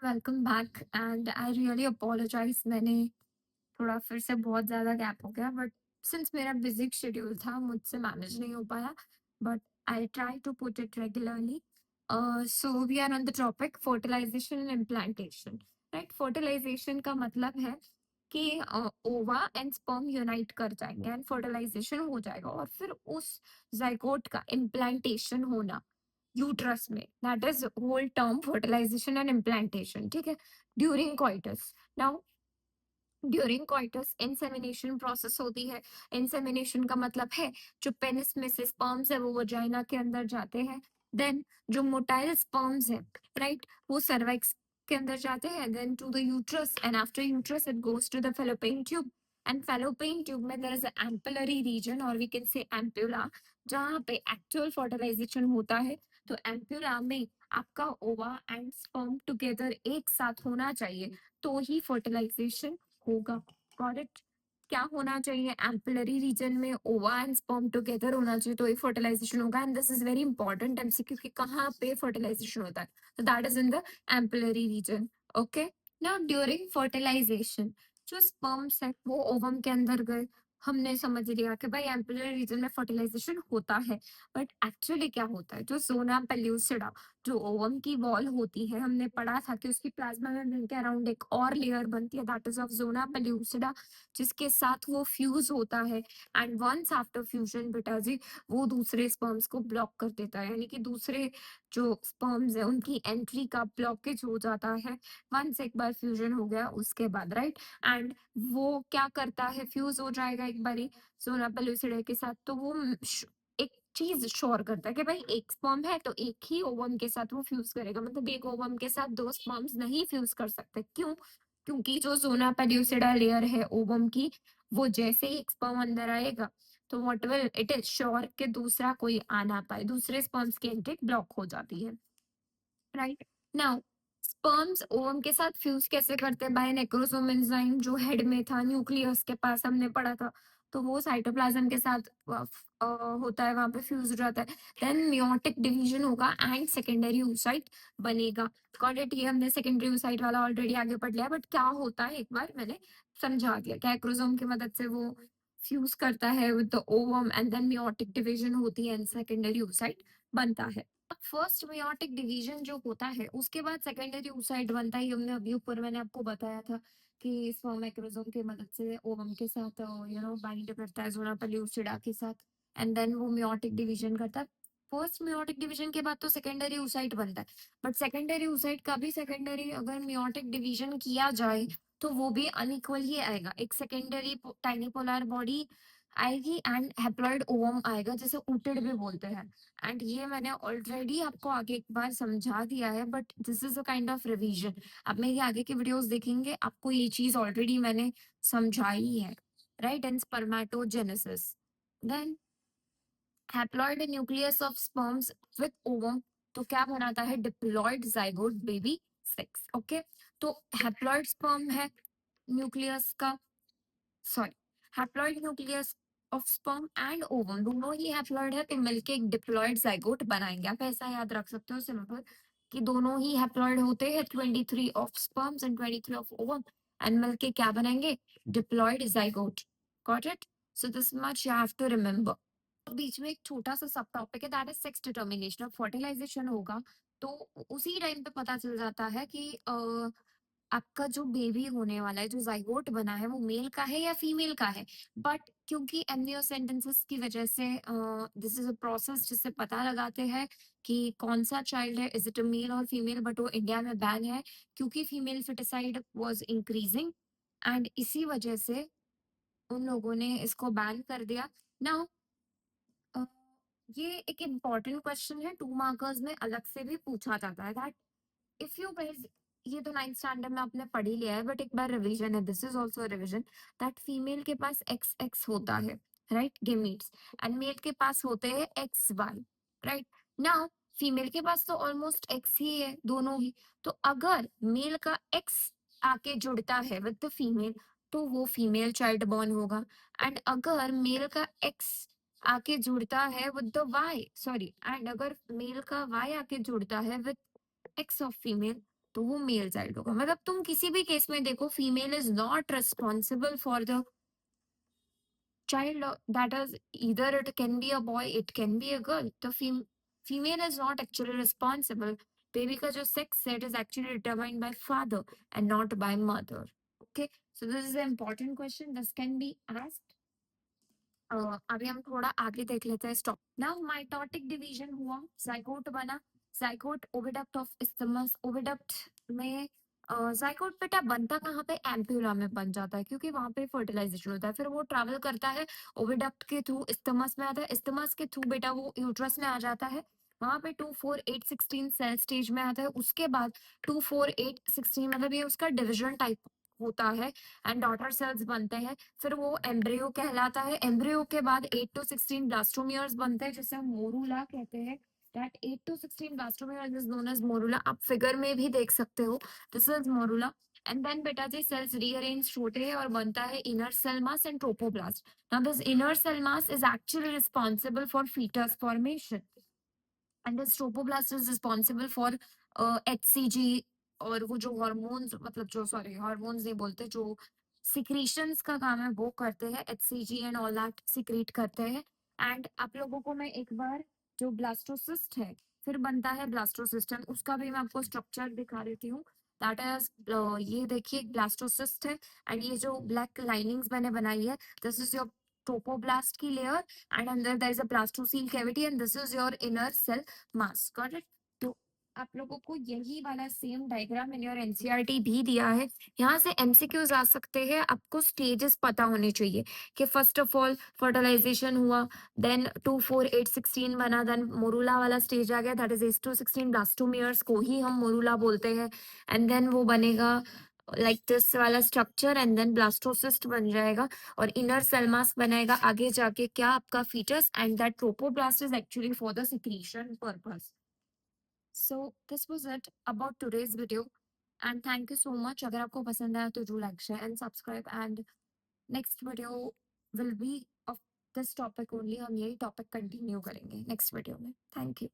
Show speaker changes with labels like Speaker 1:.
Speaker 1: Welcome back and I really apologise. मैंने थोड़ा फिर से बहुत ज़्यादा गैप हो गया, बट सिंस मेरा बिजी शेड्यूल था मुझसे मैनेज नहीं हो पाया, but I try to put it regularly. So we are on the topic fertilisation and implantation. Right, fertilisation का मतलब है कि ओवा एंड स्पर्म यूनाइट कर जाएंगे एंड फर्टिलाइजेशन हो जाएगा, और फिर उस जाइगोट का इम्प्लांटेशन होना यूट्रस में, that is whole term fertilisation and implantation. ठीक है, during coitus. Now during coitus insemination process होती है। इंसेमिनेशन का मतलब है जो पेनिस में से स्पर्म्स है वो वजाइना के अंदर जाते हैं। देन जो मोटाइल स्पर्म्स है, राइट, वो सर्वाइक्स के अंदर जाते हैं, then to the uterus, and after uterus it goes to the fallopian tube. And fallopian tube में there is a ampullary region, और वी कैन से एम्पुला, जहाँ पे एक्चुअल फर्टिलाइजेशन होता है। तो एम्पुला में आपका ओवा एंड स्पर्म टुगेदर एक साथ होना चाहिए, तो ही फर्टिलाइजेशन होगा। Got it? क्या होना चाहिए? एम्पुलरी रीजन में ओवा एंड स्पर्म टुगेदर होना चाहिए, तो ये फर्टिलाइजेशन होगा। And this is very important MCQ कि कहाँ पे फर्टिलाइजेशन होता है, तो that is in the ampullary region. Okay, now during fertilisation जो स्पर्म्स है वो ओवम के अंदर गए। हमने समझ लिया कि भाई एम्पुलर रीजन में फर्टिलाइजेशन होता है, बट एक्चुअली क्या होता है? जो जोना पेल्यूसिडा, जो ओवम की वॉल होती है, हमने पढ़ा था कि उसकी प्लाज्मा मेम्ब्रेन के अराउंड एक और लेयर बनती है, that is of zona pellucida, जिसके साथ वो फ्यूज होता है। एंड वंस आफ्टर फ्यूजन बेटा जी, वो दूसरे स्पर्म्स को ब्लॉक कर देता है, यानी कि दूसरे जो स्पर्म्स है उनकी एंट्री का ब्लॉकेज हो जाता है वंस एक बार फ्यूजन हो गया उसके बाद, राइट। एंड वो क्या करता है? फ्यूज हो जाएगा एक बारी जोना पेल्यूसिडा के साथ, तो वो एक चीज श्योर करता है कि भाई एक स्पर्म है तो एक ही ओवम के साथ वो फ्यूज करेगा, मतलब एक ओवम के साथ दो स्पर्म्स नहीं फ्यूज कर सकते। क्यों? क्योंकि जो जोना पेल्यूसिडा लेयर है ओवम की, वो जैसे ही एक स्पर्म अंदर आएगा तो what will it is sure कि दूसरा कोई आ ना पाए, दूसरे स्पर्म्स की एंट्री ब्लॉक हो जाती है, राइट। नाउ स्पर्म्स ओवम के साथ फ्यूज कैसे करते हैं? बाय नेक्रोसोम एंजाइम, जो हेड में था न्यूक्लियस के पास हमने पढ़ा था, तो वो साइटोप्लाज्म के साथ होता है, वहां पे फ्यूज हो जाता है। देन मियोटिक डिवीजन होगा एंड सेकेंडरी oocyte बनेगा। Got it? ये हमने सेकेंडरी oocyte वाला ऑलरेडी आगे पढ़ लिया, बट क्या होता है एक बार मैंने समझा दिया कि एक्रोसोम की मदद से वो फ्यूज करता है with the ovum, and then meiotic division होती है एंड सेकेंडरी oocyte बनता है। फर्स्ट मेयोटिक डिवीजन जो होता है उसके बाद सेकेंडरी oocyte बनता है। हमने अभी ऊपर मैंने आपको बताया था कि स्पर्म मैक्रोसोम की मदद से ओवम के साथ बाइंड करता है जोना पेल्यूसिडा के साथ, एंड देन वो मेयोटिक डिवीजन करता है। फर्स्ट मेयोटिक डिवीजन के बाद तो सेकेंडरी oocyte बनता है, बट सेकेंडरी oocyte का भी सेकेंडरी अगर मेयोटिक डिवीजन किया जाए तो वो भी अनइक्वल ही आएगा। एक सेकेंडरी टाइनी पोलर बॉडी आएगी एंड हैप्लॉइड ओवम आएगा, जिसे ऊटेड भी बोलते हैं। एंड ये मैंने ऑलरेडी आपको आगे एक बार समझा दिया है, but this is a kind of revision. आप मेरी आगे की वीडियोस देखेंगे, आपको ये चीज ऑलरेडी मैंने समझाई है, right. And spermatogenesis, then haploid nucleus of sperms with ovum, तो क्या बनाता है? Diploid zygote baby sex. Okay, तो हैप्लॉइड स्पर्म है न्यूक्लियस का, sorry, haploid nucleus of sperm and ovum दोनों ही हैप्लॉइड है, तो मिलके एक डिप्लॉइड जाइगोट बनाएंगे। आप ऐसा याद रख सकते हो सिंपल कि दोनों ही हैप्लॉइड होते हैं, 23 of sperms and 23 of ovum, and मिलके क्या बनाएंगे? Diploid zygote. Got it? So this much you have to remember. बीच में एक छोटा सा सब टॉपिक है, that is sex determination. Of fertilisation होगा तो उसी टाइम पे पता चल जाता है कि आपका जो बेबी होने वाला है, जो जाइगोट बना है, वो मेल का है या फीमेल का है। बट क्योंकि एमनियोसेंटेंसिस की वजह से दिस इज अ प्रोसेस जिससे पता लगाते हैं कि कौन सा चाइल्ड है, इज इट अ मेल और फीमेल, बट वो इंडिया में बैन है क्योंकि female foeticide was increasing, and इसी वजह से उन लोगों ने इसको बैन कर दिया। नाउ ये एक इम्पॉर्टेंट क्वेश्चन है, 2 मार्कर्स में अलग से भी पूछा जाता है, दैट इफ यू गाइस, ये तो 9th स्टैंडर्ड में आपने पढ़ ही लिया है, बट एक बार रिवीजन है, this is also revision, that female के पास एक्स एक्स होता है, राइट, गेमीट्स, एंड मेल के पास होते हैं X Y, right. Now female के पास तो ऑलमोस्ट एक्स ही है, दोनों ही। तो अगर मेल का एक्स आके जुड़ता है विद द फीमेल, तो वो फीमेल चाइल्ड बॉर्न होगा। एंड अगर मेल का एक्स आके जुड़ता है with the Y, sorry, and अगर मेल का वाई आके जुड़ता है विद एक्स ऑफ फीमेल, तो वो मेल चाइल्ड होगा। मतलब तुम किसी भी केस में देखो, female is not responsible for the child, that is either it can be a boy, it can be a girl. The female is not actually responsible. Baby का जो sex है, it is actually determined by father and not by mother. Okay, so this is an important question. This can be asked. अभी हम थोड़ा आगे देख लेते हैं। Stop now. माइटोटिक डिवीजन हुआ, जाइगोट बना। Zygote oviduct of isthmus. Oviduct में जाइगोट बेटा बनता कहाँ पे, एम्प्यूला में बन जाता है, क्योंकि वहां पे फर्टिलाइजेशन होता है। फिर वो ट्रैवल करता है ओविडक्ट के थ्रू, इस्थमस में आता है। इस्थमस के थ्रू बेटा वो यूट्रस में आ जाता है। वहां पे 2, 4, 8, 16 सेल स्टेज में आता है। उसके बाद 2, 4, 8, 16 मतलब ये उसका डिविजन टाइप होता है एंड डॉटर सेल्स बनते हैं। फिर वो एम्ब्रियो कहलाता है। एम्ब्रियो के बाद 8 to 16 ब्लास्टोमियर्स बनते हैं, जिसे हम मोरूला कहते हैं। That 8 to 16 blastomeres is known as morula. आप फिगर में भी देख सकते हो, this is morula. And then बेटा जी सेल्स रीअरेंज होते हैं और बनता है inner cell mass and trophoblast. Now this inner cell mass is actually responsible for fetus formation and this trophoblast is responsible for HCG। और वो जो हार्मोन्स, मतलब जो सॉरी हार्मोन्स नहीं बोलते, जो सिक्रीशंस का काम है वो करते हैं। HCG and all that secrete करते हैं। एंड आप लोगों को मैं एक बार जो ब्लास्टोसिस्ट है, फिर बनता है ब्लास्टोसिस्ट, उसका भी मैं आपको स्ट्रक्चर दिखा देती हूँ। दैट इज, ये देखिए ब्लास्टोसिस्ट है एंड ये जो ब्लैक लाइनिंग्स मैंने बनाई है, दिस इज योर ट्रोपोब्लास्ट की layer and under there is a blastocele cavity and this is your inner cell mass. Got it? तो आप लोगों को यही वाला same diagram in your NCERT भी दिया है। यहाँ से एमसीक्यूज आ सकते हैं। आपको स्टेजेस पता होने चाहिए कि फर्स्ट ऑफ ऑल फर्टिलाइजेशन हुआ, देन 2, 4, 8, 16 बना, देन मोरूला वाला स्टेज आ गया, दैट इज 8 to 16 ब्लास्टोमियर्स को ही हम मोरूला बोलते हैं। एंड देन वो बनेगा लाइक दिस वाला स्ट्रक्चर एंड देन ब्लास्टोसिस्ट बन जाएगा और इनर सेल मास बनाएगा आगे जाके क्या, आपका foetus. And that trophoblast is actually for the secretion purpose. So this was it about today's video and thank you so much. अगर आपको पसंद आया तो do like share and subscribe and next video will be of this topic only. हम यही topic continue करेंगे next video में। Thank you.